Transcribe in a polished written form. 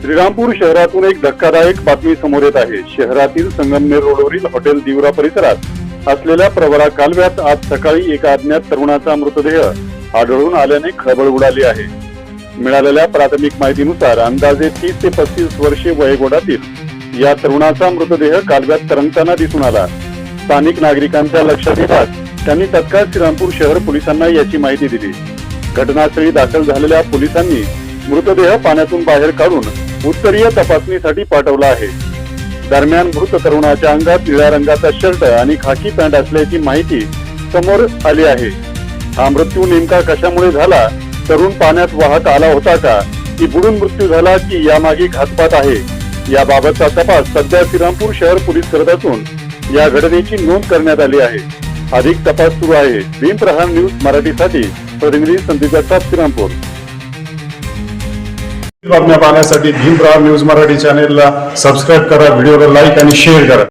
श्रीरामपूर शहरातून एक धक्कादायक बातमी समोर येत आहे। शहरातील संगमनेर रोडवरील हॉटेल दिवरा परिसरात असलेल्या प्रवरा कालव्यात आज सकाळी एका अज्ञात तरुणाचा मृतदेह आढळून आल्याने खळबळ उडाली आहे। मिळालेल्या प्राथमिक माहितीनुसार अंदाजे 30 ते 35 वर्षे वयोगटातील या तरुणाचा मृतदेह कालव्यात तरंगताना दिसून आला। स्थानिक नागरिकांच्या लक्षात येताच त्यांनी तत्काळ श्रीरामपूर शहर पोलिसांना याची माहिती दिली। घटनास्थळी दाखल झालेल्या पोलिसांनी मृतदेह पाण्यातून बाहेर काढून उत्तरीय तपासणीसाठी पाठवला आहे। दरम्यान मृत तरुणाच्या अंगात निळ्या रंगाचा शर्ट आणि खाकी पॅन्ट असल्याची माहिती समोर आली आहे। हा मृत्यू नेमका कशामुळे झाला? तरुण पाण्यात वाहत आला होता का, की बुडून मृत्यू झाला, की यामागे घातपात आहे? याबाबतचा तपास सध्या श्रीरामपूर शहर पोलीस करत असून या घटनेची नोंद करण्यात आली आहे। अधिक तपास सुरू आहे। भीमप्रहार न्यूज मराठीसाठी प्रतिनिधी संदीप जगताप, श्रीरामपूर। बातम्या पाहण्यासाठी भीमप्रहार न्यूज मराठी चॅनेलला सबस्क्राईब करा, व्हिडिओला लाईक आणि शेअर करा।